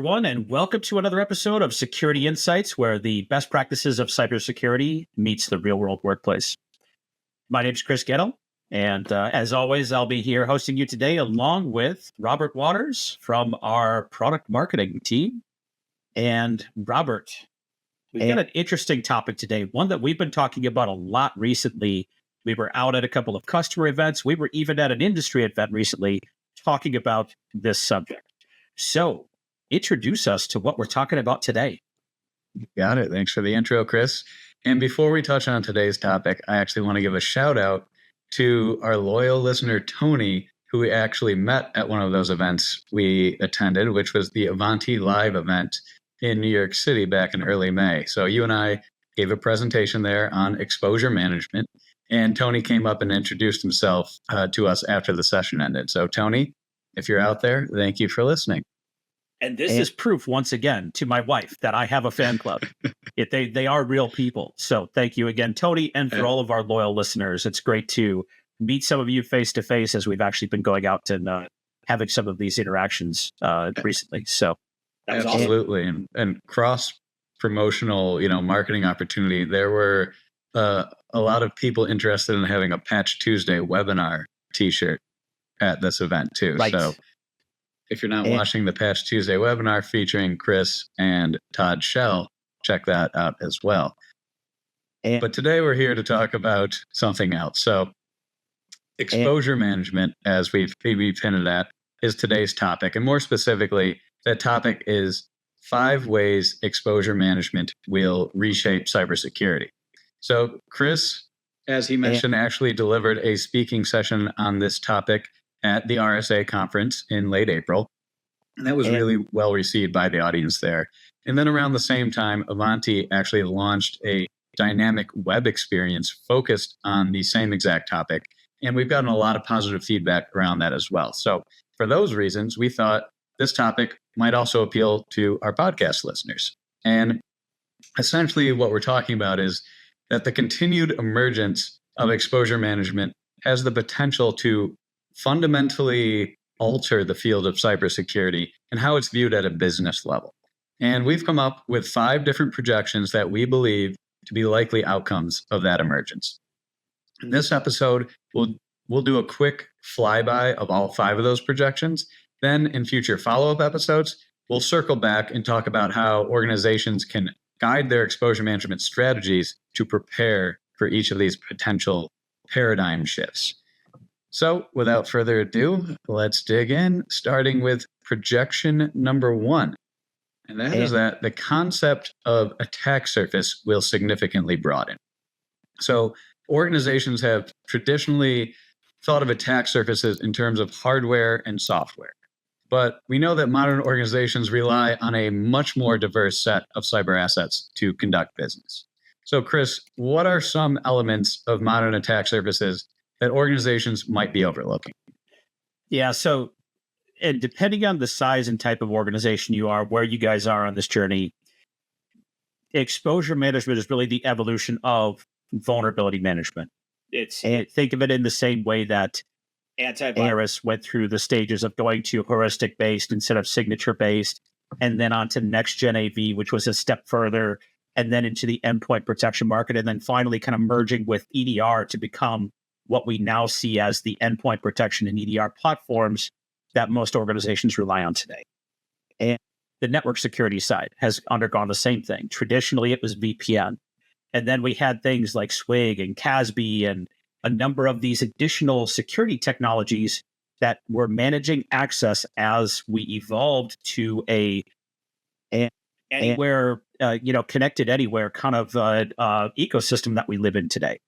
everyone, and welcome to another episode of Security Insights, where the best practices of cybersecurity meets the real-world workplace. My name is Chris Goettl, and as always, I'll be here hosting you today along with Robert Waters from our product marketing team. And Robert, we've got an interesting topic today, one that we've been talking about a lot recently. We were out at a couple of customer events. We were even at an industry event recently talking about this subject. So, introduce us to what we're talking about today. Got it. Thanks for the intro, Chris. And before we touch on today's topic, I actually want to give a shout out to our loyal listener, Tony, who we actually met at one of those events we attended, which was the Ivanti Live event in New York City back in early May. So you and I gave a presentation there on exposure management, and Tony came up and introduced himself to us after the session ended. So Tony, if you're out there, thank you for listening. And this is proof, once again, to my wife that I have a fan club. They are real people. So thank you again, Tony, and for all of our loyal listeners. It's great to meet some of you face-to-face as we've actually been going out and having some of these interactions recently. So that's absolutely. Awesome. And cross-promotional, marketing opportunity. There were a lot of people interested in having a Patch Tuesday webinar T-shirt at this event too. Right. So if you're not watching the Patch Tuesday webinar featuring Chris and Todd Shell, check that out as well. But today we're here to talk about something else. So exposure management, as we've hinted at, is today's topic. And more specifically, that topic is 5 ways exposure management will reshape cybersecurity. So Chris, as he mentioned, actually delivered a speaking session on this topic at the RSA conference in late April. And that was really well received by the audience there. And then around the same time, Ivanti actually launched a dynamic web experience focused on the same exact topic. And we've gotten a lot of positive feedback around that as well. So for those reasons, we thought this topic might also appeal to our podcast listeners. And essentially what we're talking about is that the continued emergence of exposure management has the potential to fundamentally alter the field of cybersecurity and how it's viewed at a business level. And we've come up with 5 different projections that we believe to be likely outcomes of that emergence. In this episode, we'll do a quick flyby of all 5 of those projections. Then in future follow-up episodes, we'll circle back and talk about how organizations can guide their exposure management strategies to prepare for each of these potential paradigm shifts. So without further ado, let's dig in, starting with projection number 1. And that is that the concept of attack surface will significantly broaden. So organizations have traditionally thought of attack surfaces in terms of hardware and software. But we know that modern organizations rely on a much more diverse set of cyber assets to conduct business. So Chris, what are some elements of modern attack surfaces that organizations might be overlooking? Yeah, so and depending on the size and type of organization you are, where you guys are on this journey, exposure management is really the evolution of vulnerability management. Think of it in the same way that antivirus went through the stages of going to heuristic-based instead of signature-based, and then on to next-gen AV, which was a step further, and then into the endpoint protection market, and then finally kind of merging with EDR to become what we now see as the endpoint protection and EDR platforms that most organizations rely on today. And the network security side has undergone the same thing. Traditionally, it was VPN. And then we had things like SWIG and CASB and a number of these additional security technologies that were managing access as we evolved to a anywhere, connected anywhere kind of ecosystem that we live in today.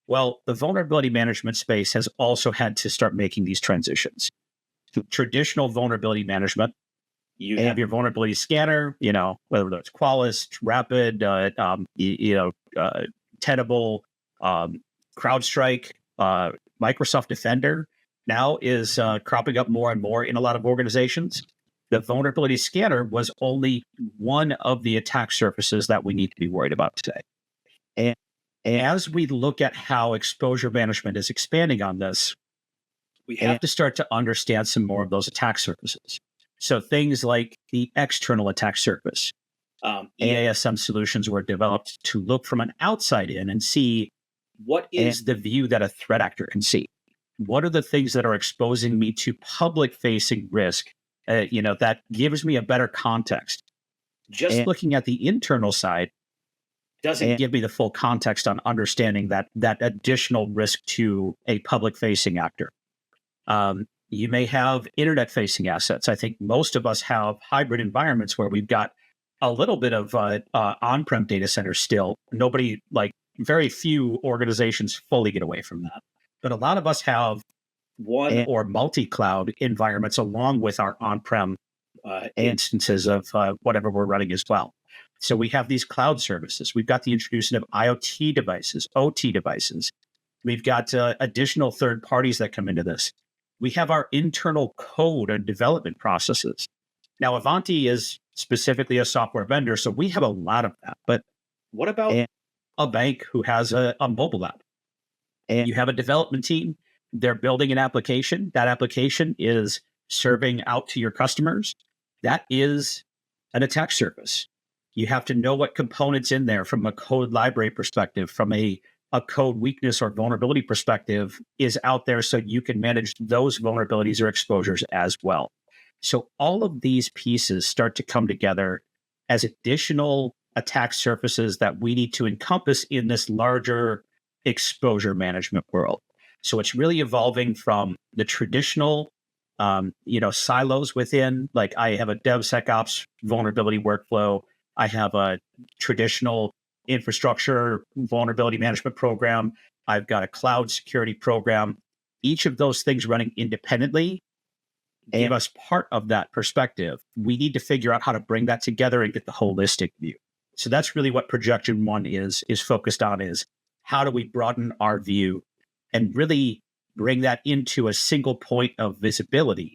Well, the vulnerability management space has also had to start making these transitions. To traditional vulnerability management, you have your vulnerability scanner, whether it's Qualys, Rapid, Tenable, CrowdStrike, Microsoft Defender now is cropping up more and more in a lot of organizations. The vulnerability scanner was only one of the attack surfaces that we need to be worried about today. And as we look at how exposure management is expanding on this, we have to start to understand some more of those attack surfaces. So things like the external attack surface. EASM solutions were developed to look from an outside in and see what is the view that a threat actor can see. What are the things that are exposing me to public-facing risk? That gives me a better context. Just looking at the internal side doesn't give me the full context on understanding that additional risk to a public-facing actor. You may have internet-facing assets. I think most of us have hybrid environments where we've got a little bit of on-prem data centers still. Very few organizations fully get away from that. But a lot of us have one or multi-cloud environments along with our on-prem instances of whatever we're running as well. So we have these cloud services. We've got the introduction of IoT devices, OT devices. We've got additional third parties that come into this. We have our internal code and development processes. Now, Ivanti is specifically a software vendor, so we have a lot of that. But what about a bank who has a mobile app? And you have a development team. They're building an application. That application is serving out to your customers. That is an attack surface. You have to know what components in there from a code library perspective, from a code weakness or vulnerability perspective is out there so you can manage those vulnerabilities or exposures as well. So all of these pieces start to come together as additional attack surfaces that we need to encompass in this larger exposure management world. So it's really evolving from the traditional, silos within, like I have a DevSecOps vulnerability workflow. I have a traditional infrastructure vulnerability management program. I've got a cloud security program. Each of those things running independently give us part of that perspective. We need to figure out how to bring that together and get the holistic view. So that's really what Projection 1 is focused on, is how do we broaden our view and really bring that into a single point of visibility.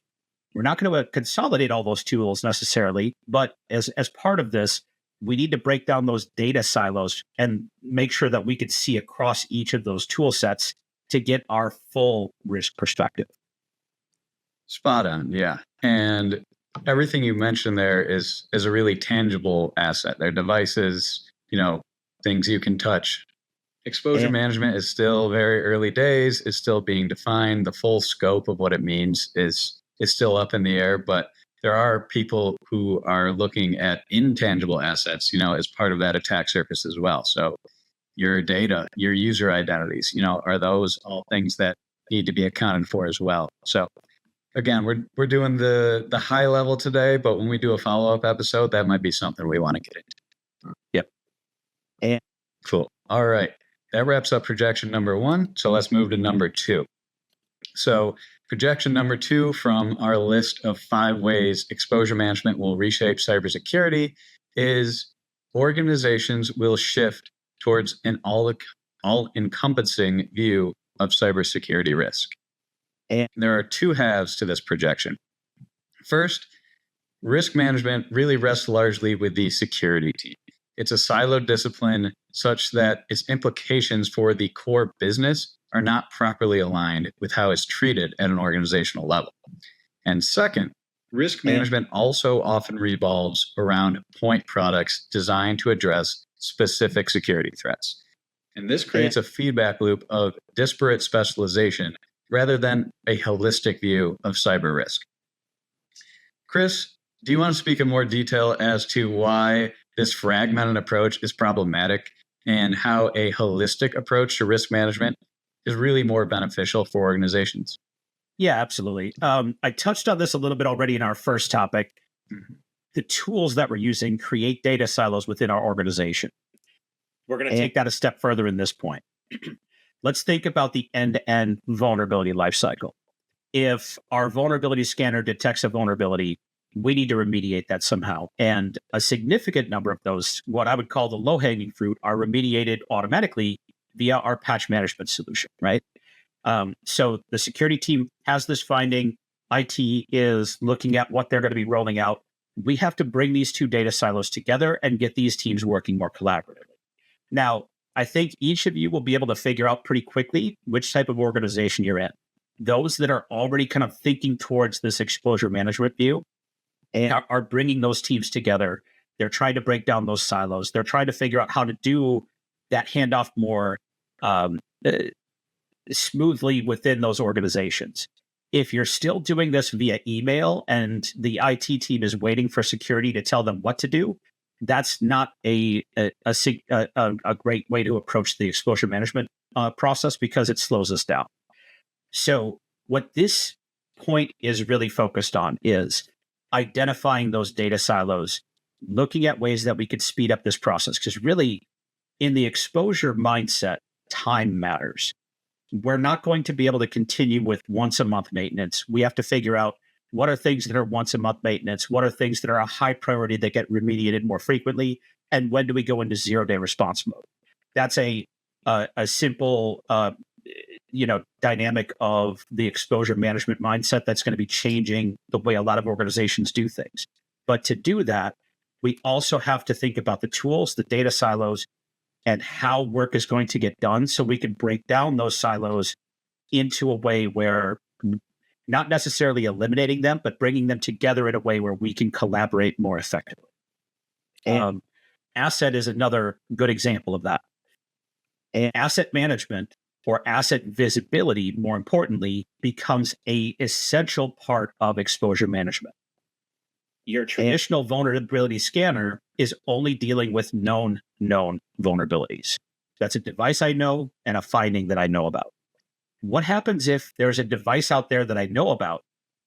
We're not going to consolidate all those tools necessarily, but as part of this, we need to break down those data silos and make sure that we can see across each of those tool sets to get our full risk perspective. Spot on, yeah. And everything you mentioned there is a really tangible asset. They're devices, things you can touch. Exposure management is still very early days. It's still being defined. The full scope of what it means is still up in the air, but there are people who are looking at intangible assets, as part of that attack surface as well. So your data, your user identities, are those all things that need to be accounted for as well? So again, we're doing the high level today, but when we do a follow-up episode, that might be something we want to get into. Yep. And cool. All right. That wraps up projection number 1. So let's move to number 2. So projection number 2 from our list of 5 ways exposure management will reshape cybersecurity is organizations will shift towards an all-encompassing view of cybersecurity risk. And there are 2 halves to this projection. First, risk management really rests largely with the security team. It's a siloed discipline such that its implications for the core business are not properly aligned with how it's treated at an organizational level. And second, risk management also often revolves around point products designed to address specific security threats. And this creates a feedback loop of disparate specialization rather than a holistic view of cyber risk. Chris, do you want to speak in more detail as to why this fragmented approach is problematic and how a holistic approach to risk management is really more beneficial for organizations? Yeah, absolutely. I touched on this a little bit already in our first topic. The tools that we're using create data silos within our organization. We're going to take that a step further in this point. Let's think about the end-to-end vulnerability lifecycle. If our vulnerability scanner detects a vulnerability, we need to remediate that somehow. And a significant number of those, what I would call the low-hanging fruit, are remediated automatically via our patch management solution, right? So the security team has this finding. IT is looking at what they're going to be rolling out. We have to bring these 2 data silos together and get these teams working more collaboratively. Now, I think each of you will be able to figure out pretty quickly which type of organization you're in. Those that are already kind of thinking towards this exposure management view, are bringing those teams together. They're trying to break down those silos. They're trying to figure out how to do that handoff more smoothly within those organizations. If you're still doing this via email and the IT team is waiting for security to tell them what to do, that's not a great way to approach the exposure management process, because it slows us down. So what this point is really focused on is identifying those data silos, looking at ways that we could speed up this process, because really in the exposure mindset, time matters. We're not going to be able to continue with once a month maintenance. We have to figure out what are things that are once a month maintenance, what are things that are a high priority that get remediated more frequently, and when do we go into 0-day response mode? That's a simple dynamic of the exposure management mindset that's going to be changing the way a lot of organizations do things. But to do that, we also have to think about the tools, the data silos, and how work is going to get done, so we can break down those silos into a way where not necessarily eliminating them, but bringing them together in a way where we can collaborate more effectively. Asset is another good example of that. Asset management, or asset visibility, more importantly, becomes an essential part of exposure management. Your traditional vulnerability scanner is only dealing with known vulnerabilities. That's a device I know and a finding that I know about. What happens if there's a device out there that I know about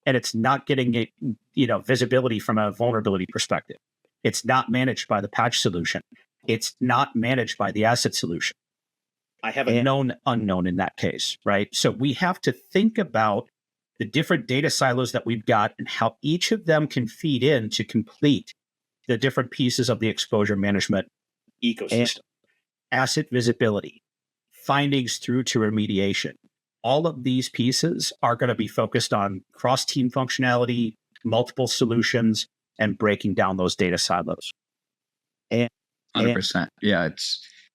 and it's not getting visibility from a vulnerability perspective? It's not managed by the patch solution. It's not managed by the asset solution. I have a known unknown in that case, right? So we have to think about the different data silos that we've got and how each of them can feed in to complete the different pieces of the exposure management ecosystem. Asset visibility, findings through to remediation. All of these pieces are going to be focused on cross-team functionality, multiple solutions, and breaking down those data silos. 100%. Yeah,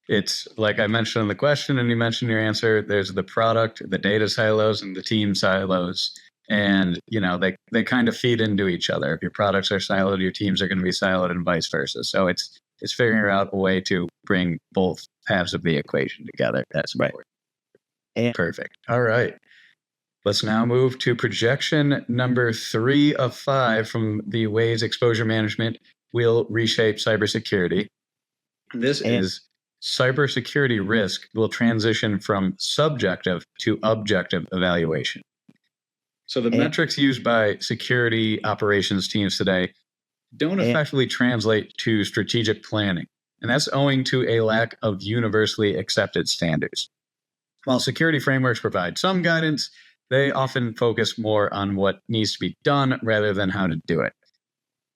it's like I mentioned in the question, and you mentioned your answer. There's the product, the data silos, and the team silos, and they kind of feed into each other. If your products are siloed, your teams are going to be siloed, and vice versa. So it's figuring out a way to bring both halves of the equation together. That's important. Perfect. All right. Let's now move to projection number 3 of 5 from the ways exposure management will reshape cybersecurity. This is cybersecurity risk will transition from subjective to objective evaluation. So the metrics used by security operations teams today don't effectively translate to strategic planning, and that's owing to a lack of universally accepted standards. While security frameworks provide some guidance, they often focus more on what needs to be done rather than how to do it.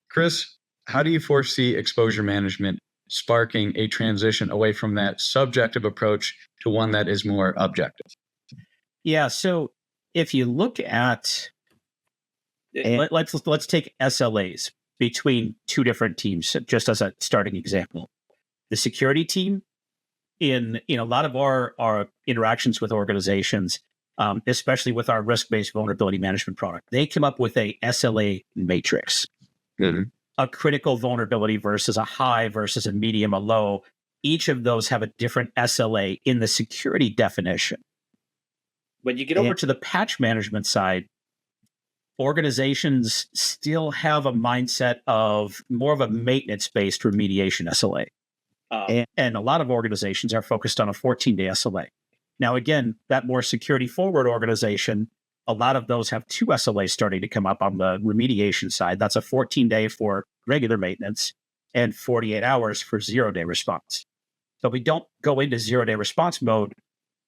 Chris, how do you foresee exposure management sparking a transition away from that subjective approach to one that is more objective? Yeah, so if you look at, let's take SLAs between two different teams, just as a starting example. The security team, in a lot of our interactions with organizations, especially with our risk-based vulnerability management product, they come up with a SLA matrix. Mm-hmm. A critical vulnerability versus a high versus a medium, a low. Each of those have a different SLA in the security definition. When you get over to the patch management side, organizations still have a mindset of more of a maintenance-based remediation SLA. And a lot of organizations are focused on a 14-day SLA. Now, again, that more security-forward organization, a lot of those have 2 SLAs starting to come up on the remediation side. That's a 14-day for regular maintenance and 48 hours for 0-day response. So we don't go into 0-day response mode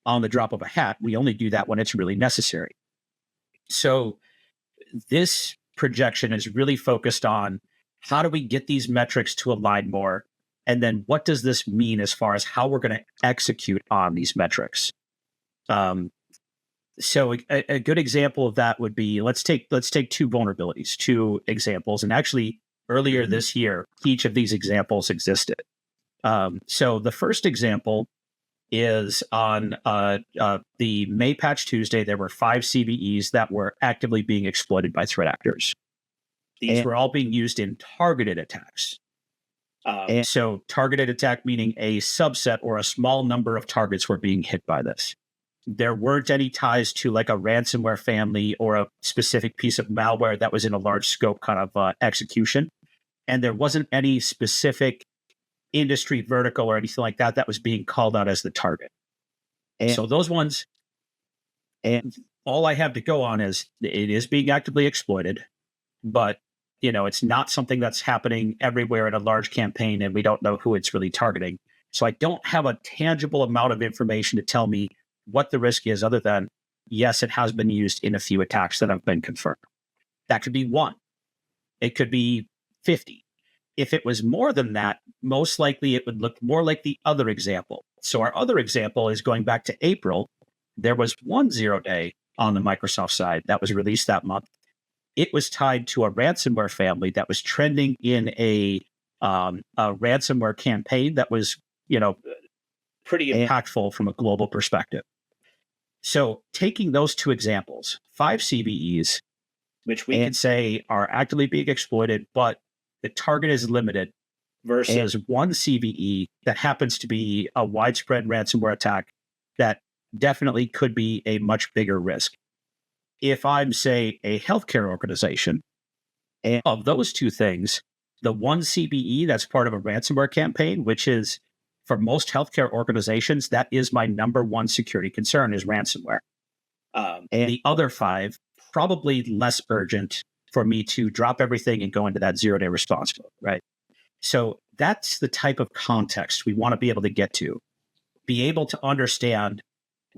on the drop of a hat. We only do that when it's really necessary. So this projection is really focused on how do we get these metrics to align more? And then what does this mean as far as how we're going to execute on these metrics? So a good example of that would be, let's take 2 vulnerabilities, 2 examples. And actually, earlier this year, each of these examples existed. So the first example is on the May Patch Tuesday. There were 5 CVEs that were actively being exploited by threat actors. These were all being used in targeted attacks. So targeted attack meaning a subset or a small number of targets were being hit by this. There weren't any ties to like a ransomware family or a specific piece of malware that was in a large scope kind of execution. And there wasn't any specific industry vertical or anything like that that was being called out as the target. So those ones, and all I have to go on is it is being actively exploited, but it's not something that's happening everywhere in a large campaign, and we don't know who it's really targeting. So I don't have a tangible amount of information to tell me what the risk is other than, yes, it has been used in a few attacks that have been confirmed. That could be 1. It could be 50. If it was more than that, most likely it would look more like the other example. So our other example is going back to April. There was one 0-day on the Microsoft side that was released that month. It was tied to a ransomware family that was trending in a ransomware campaign that was, pretty impactful from a global perspective. So taking those 2 examples, 5 CVEs, which we can say are actively being exploited, but the target is limited, versus 1 CVE that happens to be a widespread ransomware attack that definitely could be a much bigger risk. If I'm, say, a healthcare organization, of those 2 things, the 1 CVE that's part of a ransomware campaign, which is for most healthcare organizations, that is my number 1 security concern is ransomware. And the other 5, probably less urgent for me to drop everything and go into that 0-day response mode, right? So that's the type of context we want to be able to get to, be able to understand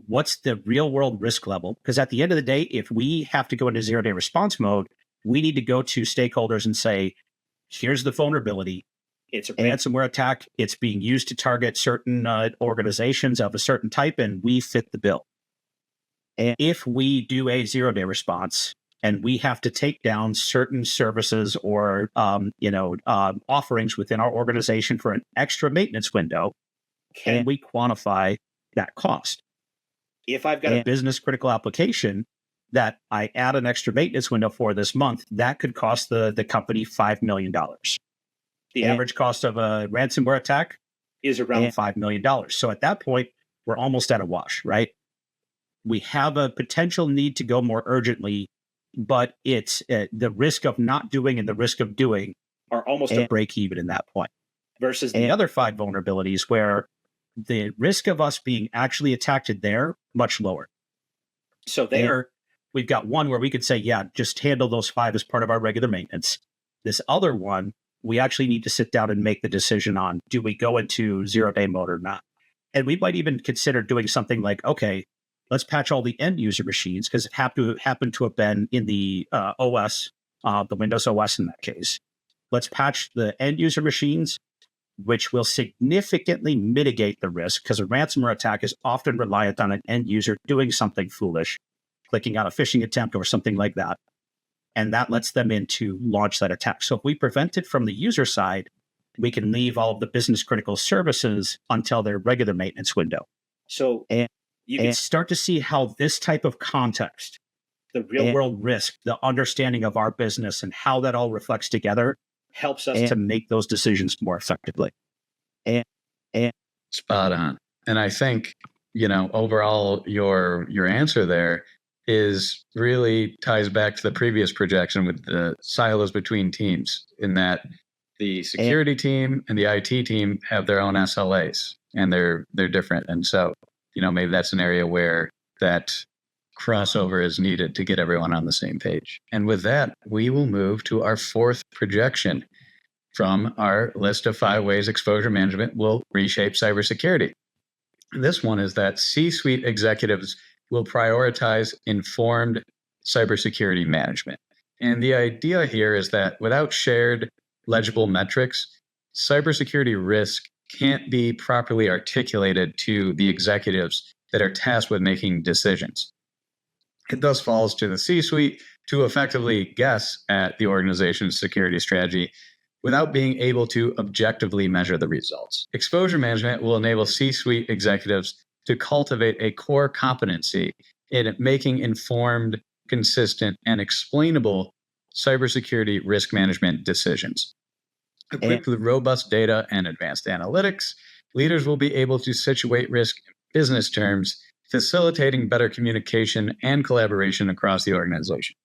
what's the real world risk level. Because at the end of the day, if we have to go into 0-day response mode, we need to go to stakeholders and say, here's the vulnerability. It's a ransomware attack. It's being used to target certain organizations of a certain type, and we fit the bill. And if we do a 0-day response and we have to take down certain services or offerings within our organization for an extra maintenance window, can we quantify that cost? If I've got a business critical application that I add an extra maintenance window for this month, that could cost the company $5 million. The average cost of a ransomware attack is around $5 million. So at that point, we're almost at a wash, right? We have a potential need to go more urgently, but it's the risk of not doing and the risk of doing are almost a break even in that point. Versus the other 5 vulnerabilities where the risk of us being actually attacked there, much lower. So there, we've got one where we could say, yeah, just handle those 5 as part of our regular maintenance. This other one, we actually need to sit down and make the decision on, do we go into 0-day mode or not? And we might even consider doing something like, okay, let's patch all the end user machines because it happened to have been in the OS, the Windows OS in that case. Let's patch the end user machines, which will significantly mitigate the risk because a ransomware attack is often reliant on an end user doing something foolish, clicking on a phishing attempt or something like that. And that lets them in to launch that attack. So if we prevent it from the user side, we can leave all of the business critical services until their regular maintenance window. So you can start to see how this type of context, the real world risk, the understanding of our business and how that all reflects together helps us to make those decisions more effectively. Spot on. And I think, overall, your answer there is really ties back to the previous projection with the silos between teams, in that the security team and the IT team have their own SLAs and they're different. And so, maybe that's an area where that crossover is needed to get everyone on the same page. And with that, we will move to our 4th projection from our list of 5 ways exposure management will reshape cybersecurity. This one is that C-suite executives will prioritize informed cybersecurity management. And the idea here is that without shared, legible metrics, cybersecurity risk can't be properly articulated to the executives that are tasked with making decisions. It thus falls to the C-suite to effectively guess at the organization's security strategy without being able to objectively measure the results. Exposure management will enable C-suite executives to cultivate a core competency in making informed, consistent, and explainable cybersecurity risk management decisions. Equipped with robust data and advanced analytics, leaders will be able to situate risk in business terms, facilitating better communication and collaboration across the organization.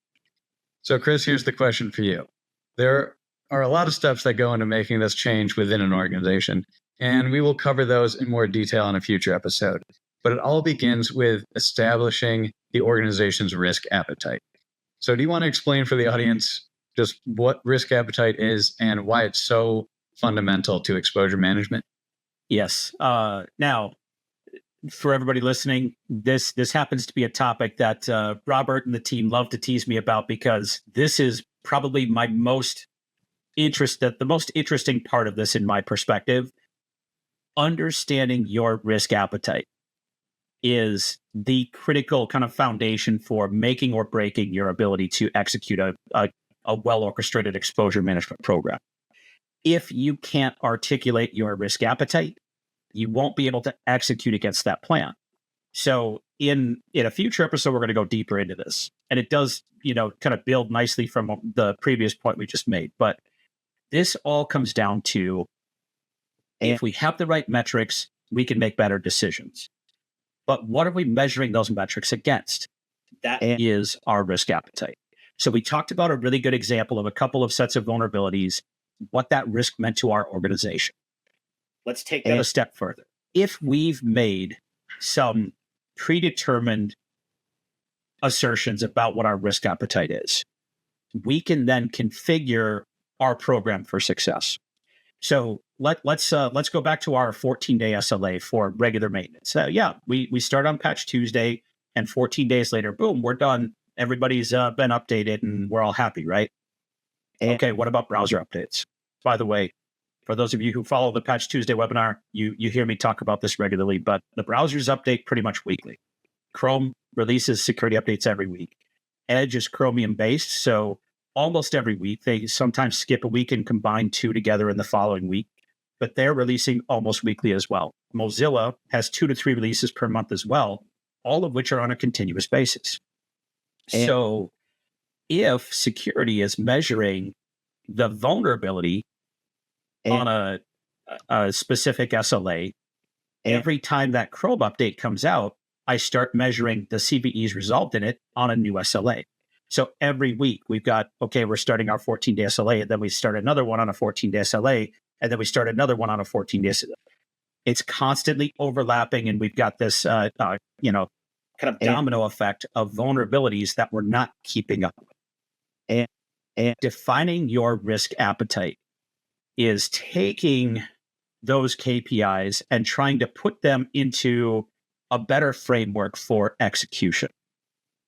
So, Chris, here's the question for you. There are a lot of steps that go into making this change within an organization, and we will cover those in more detail in a future episode. But it all begins with establishing the organization's risk appetite. So, do you want to explain for the audience just what risk appetite is and why it's so fundamental to exposure management? Yes. Now, for everybody listening, this happens to be a topic that Robert and the team love to tease me about, because this is probably my the most interesting part of this in my perspective. Understanding your risk appetite is the critical kind of foundation for making or breaking your ability to execute a well-orchestrated exposure management program. If you can't articulate your risk appetite, you won't be able to execute against that plan. So in a future episode, we're going to go deeper into this. And it does, kind of build nicely from the previous point we just made. But this all comes down to, if we have the right metrics, we can make better decisions. But what are we measuring those metrics against? That is our risk appetite. So we talked about a really good example of a couple of sets of vulnerabilities, what that risk meant to our organization. Let's take that a step further. If we've made some predetermined assertions about what our risk appetite is, we can then configure our program for success. So let's go back to our 14-day SLA for regular maintenance. We start on Patch Tuesday, and 14 days later, boom, we're done. Everybody's been updated, and we're all happy, right? Okay, what about browser updates? By the way, for those of you who follow the Patch Tuesday webinar, you hear me talk about this regularly, but the browsers update pretty much weekly. Chrome releases security updates every week. Edge is Chromium-based, so almost every week. They sometimes skip a week and combine two together in the following week, but they're releasing almost weekly as well. Mozilla has 2 to 3 releases per month as well, all of which are on a continuous basis. So if security is measuring the vulnerability on a specific SLA, every time that Chrome update comes out, I start measuring the CVEs resolved in it on a new SLA. So every week we've got, we're starting our 14-day SLA, and then we start another one on a 14-day SLA, and then we start another one on a 14-day SLA. It's constantly overlapping, and we've got this, kind of domino effect of vulnerabilities that we're not keeping up with. And defining your risk appetite is taking those KPIs and trying to put them into a better framework for execution.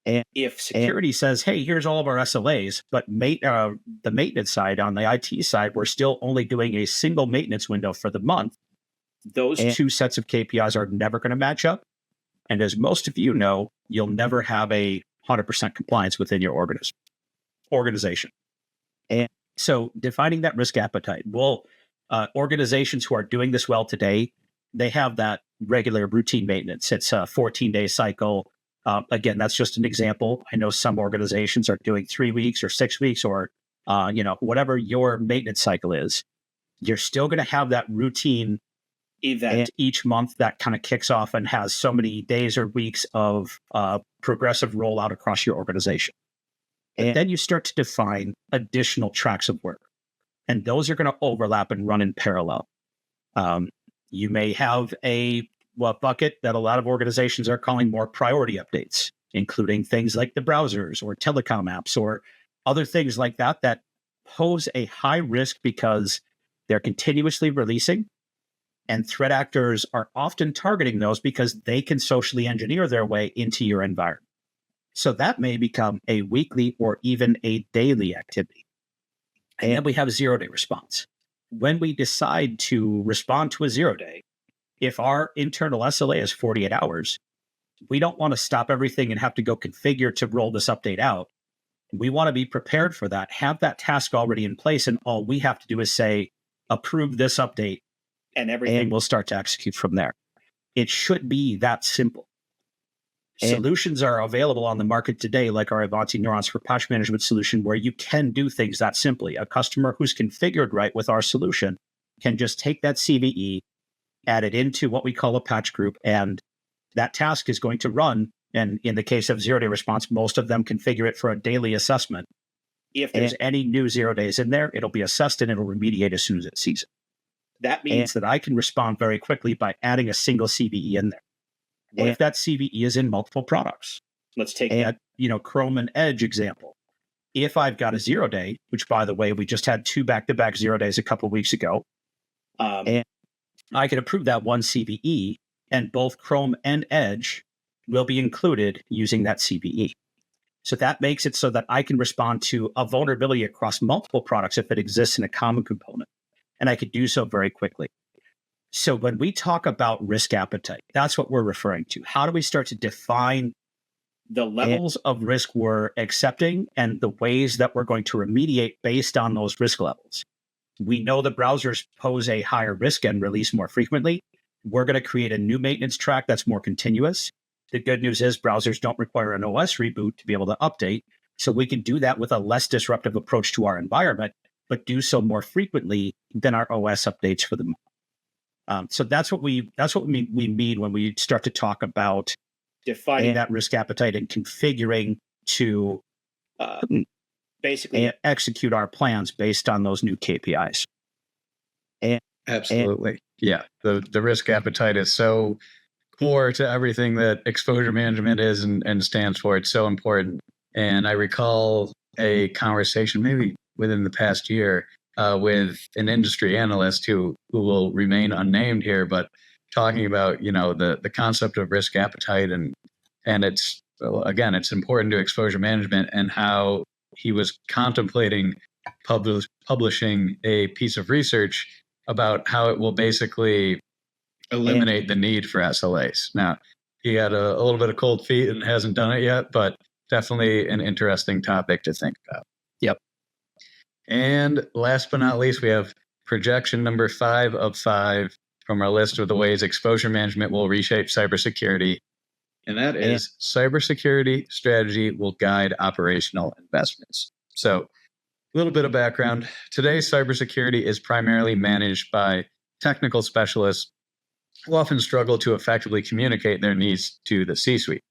And if security says, hey, here's all of our SLAs, but the maintenance side, on the IT side, we're still only doing a single maintenance window for the month, those two sets of KPIs are never going to match up. And as most of you know, you'll never have 100% compliance within your organization. And so defining that risk appetite, organizations who are doing this well today, they have that regular routine maintenance. It's a 14-day cycle. Again, that's just an example. I know some organizations are doing 3 weeks or 6 weeks or, whatever your maintenance cycle is. You're still going to have that routine event each month that kind of kicks off and has so many days or weeks of progressive rollout across your organization. And then you start to define additional tracks of work. And those are going to overlap and run in parallel. You may have a bucket that a lot of organizations are calling more priority updates, including things like the browsers or telecom apps or other things like that pose a high risk because they're continuously releasing. And threat actors are often targeting those because they can socially engineer their way into your environment. So that may become a weekly or even a daily activity. And then we have 0-day response. When we decide to respond to a 0-day, if our internal SLA is 48 hours, we don't want to stop everything and have to go configure to roll this update out. We want to be prepared for that, have that task already in place, and all we have to do is say, approve this update, and everything will start to execute from there. It should be that simple. Solutions are available on the market today, like our Ivanti Neurons for patch management solution, where you can do things that simply. A customer who's configured right with our solution can just take that CVE, add it into what we call a patch group, and that task is going to run. And in the case of zero-day response, most of them configure it for a daily assessment. If there's any new 0 days in there, it'll be assessed and it'll remediate as soon as it sees it. That means that I can respond very quickly by adding a single CVE in there. What if that CVE is in multiple products? Let's take that, Chrome and Edge example. If I've got a 0 day, which by the way, we just had 2 back-to-back 0 days a couple of weeks ago, I can approve that one CVE, and both Chrome and Edge will be included using that CVE. So that makes it so that I can respond to a vulnerability across multiple products if it exists in a common component. And I could do so very quickly. So when we talk about risk appetite, that's what we're referring to. How do we start to define the levels of risk we're accepting and the ways that we're going to remediate based on those risk levels? We know the browsers pose a higher risk and release more frequently. We're going to create a new maintenance track that's more continuous. The good news is browsers don't require an OS reboot to be able to update. So we can do that with a less disruptive approach to our environment, but do so more frequently than our OS updates for them. So that's what we mean when we start to talk about defining that risk appetite and configuring to basically execute our plans based on those new KPIs. Absolutely. Yeah. The risk appetite is so core to everything that exposure management is and stands for. It's so important. And I recall a conversation maybe within the past year with an industry analyst who will remain unnamed here, but talking about, the concept of risk appetite and it's, again, it's important to exposure management and how he was contemplating publishing a piece of research about how it will basically eliminate the need for SLAs. Now, he had a little bit of cold feet and hasn't done it yet, but definitely an interesting topic to think about. Yep. And last but not least, we have projection number 5 of 5 from our list of the ways exposure management will reshape cybersecurity. And that is cybersecurity strategy will guide operational investments. So a little bit of background. Today, cybersecurity is primarily managed by technical specialists who often struggle to effectively communicate their needs to the C-suite.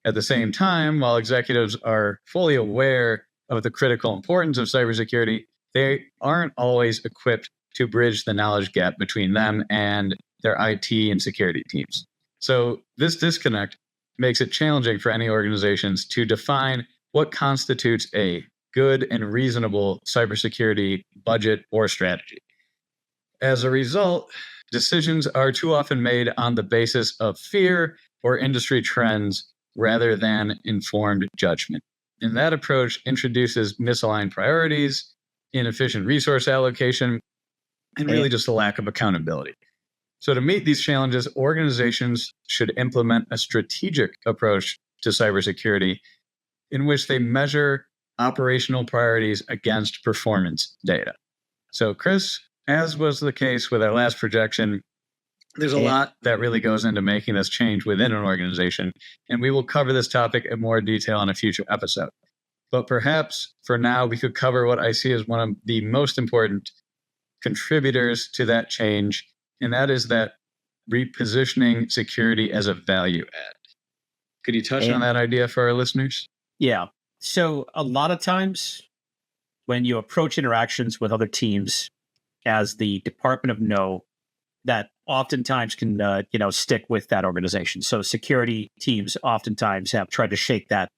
At the same time, while executives are fully aware of the critical importance of cybersecurity, they aren't always equipped to bridge the knowledge gap between them and their IT and security teams. So this disconnect makes it challenging for any organizations to define what constitutes a good and reasonable cybersecurity budget or strategy. As a result, decisions are too often made on the basis of fear or industry trends rather than informed judgment. And that approach introduces misaligned priorities, inefficient resource allocation, and really just a lack of accountability. So to meet these challenges, organizations should implement a strategic approach to cybersecurity in which they measure operational priorities against performance data. So Chris, as was the case with our last projection, there's a lot that really goes into making this change within an organization, and we will cover this topic in more detail in a future episode. But perhaps for now, we could cover what I see as one of the most important contributors to that change, and that is that repositioning security as a value add. Could you touch on that idea for our listeners? Yeah. So a lot of times when you approach interactions with other teams as the Department of No, that oftentimes can, stick with that organization. So security teams oftentimes have tried to shake that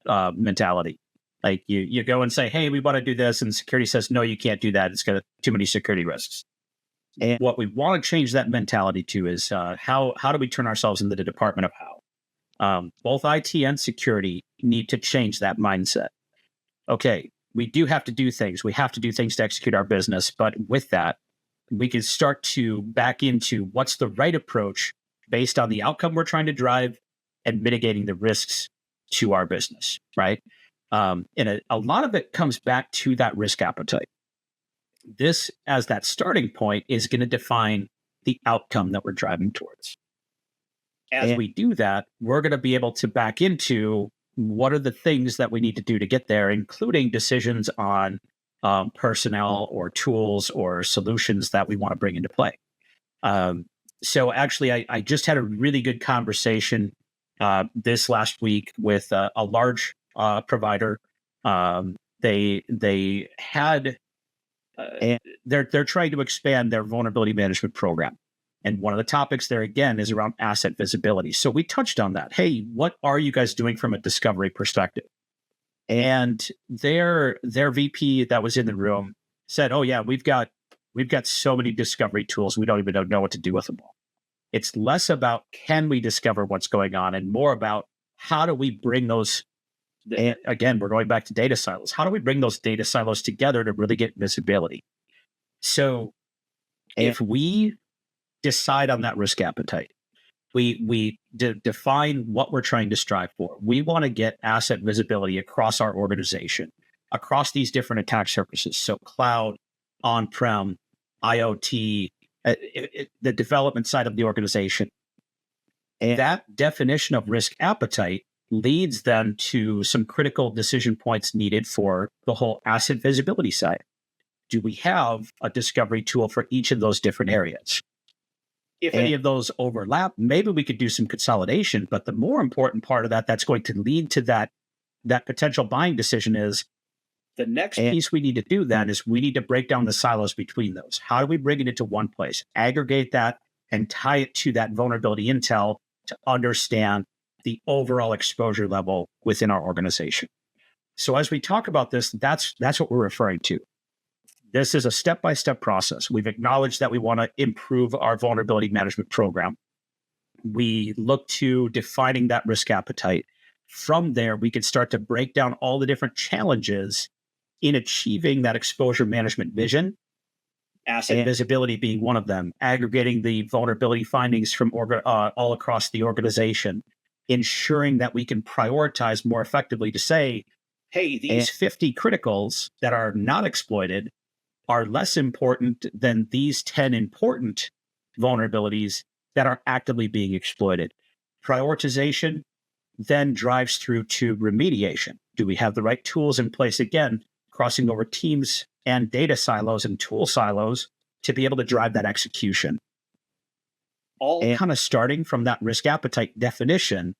mentality. Like you go and say, hey, we want to do this. And security says, no, you can't do that. It's got too many security risks. And what we want to change that mentality to is how do we turn ourselves into the Department of How? Both IT and security need to change that mindset. Okay, we do have to do things. We have to do things to execute our business. But with that, we can start to back into what's the right approach based on the outcome we're trying to drive and mitigating the risks to our business, right? And a lot of it comes back to that risk appetite. This, as that starting point, is going to define the outcome that we're driving towards. As we do that, we're going to be able to back into what are the things that we need to do to get there, including decisions on personnel or tools or solutions that we want to bring into play. So actually, I just had a really good conversation this last week with a large provider. They had they're trying to expand their vulnerability management program. And one of the topics there, again, is around asset visibility. So we touched on that. Hey, what are you guys doing from a discovery perspective? And their VP that was in the room said, oh, yeah, we've got so many discovery tools. We don't even know what to do with them all. It's less about can we discover what's going on and more about how do we bring those, and again, we're going back to data silos. How do we bring those data silos together to really get visibility? So if we decide on that risk appetite, we define what we're trying to strive for. We want to get asset visibility across our organization, across these different attack surfaces. So cloud, on-prem, IoT, the development side of the organization. And that definition of risk appetite leads then to some critical decision points needed for the whole asset visibility side. Do we have a discovery tool for each of those different areas? If any of those overlap, maybe we could do some consolidation. But the more important part of that's going to lead to that potential buying decision is the next piece we need to do then is we need to break down the silos between those. How do we bring it into one place, aggregate that, and tie it to that vulnerability intel to understand the overall exposure level within our organization? So as we talk about this, that's what we're referring to. This is a step-by-step process. We've acknowledged that we want to improve our vulnerability management program. We look to defining that risk appetite. From there, we can start to break down all the different challenges in achieving that exposure management vision, asset visibility being one of them, aggregating the vulnerability findings from all across the organization, ensuring that we can prioritize more effectively to say, hey, these 50 criticals that are not exploited are less important than these 10 important vulnerabilities that are actively being exploited. Prioritization then drives through to remediation. Do we have the right tools in place? Again, crossing over teams and data silos and tool silos to be able to drive that execution. All kind of starting from that risk appetite definition,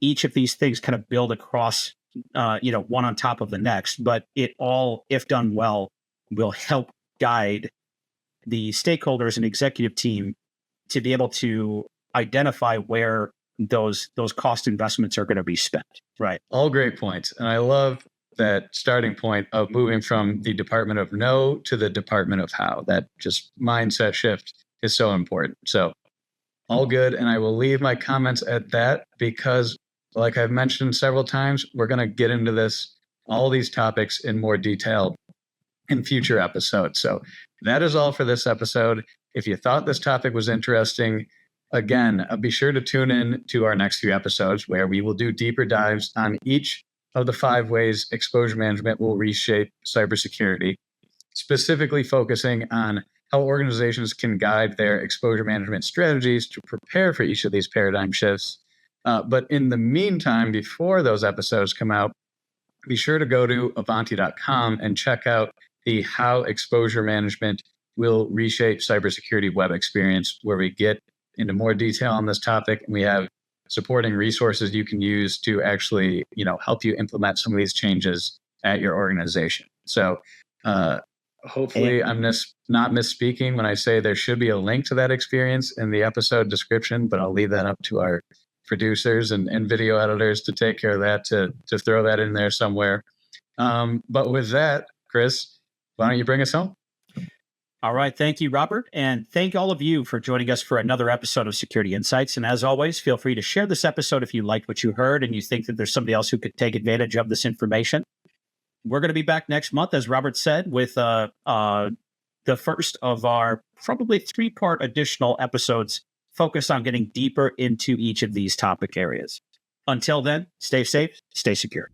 each of these things kind of build across, one on top of the next, but it all, if done well, will help guide the stakeholders and executive team to be able to identify where those cost investments are going to be spent. Right. All great points. And I love that starting point of moving from the department of know to the department of how. That just mindset shift is so important. So all good. And I will leave my comments at that because, like I've mentioned several times, we're going to get into all these topics in more detail in future episodes. So that is all for this episode. If you thought this topic was interesting, again, be sure to tune in to our next few episodes where we will do deeper dives on each of the 5 ways exposure management will reshape cybersecurity, specifically focusing on how organizations can guide their exposure management strategies to prepare for each of these paradigm shifts. But in the meantime, before those episodes come out, be sure to go to Ivanti.com and check out the How Exposure Management Will Reshape Cybersecurity web experience, where we get into more detail on this topic. And we have supporting resources you can use to actually, help you implement some of these changes at your organization. So hopefully I'm not misspeaking when I say there should be a link to that experience in the episode description, but I'll leave that up to our producers and video editors to take care of that, to throw that in there somewhere. But with that, Chris, why don't you bring us home? All right. Thank you, Robert. And thank all of you for joining us for another episode of Security Insights. And as always, feel free to share this episode if you liked what you heard and you think that there's somebody else who could take advantage of this information. We're going to be back next month, as Robert said, with the first of our probably 3-part additional episodes focused on getting deeper into each of these topic areas. Until then, stay safe, stay secure.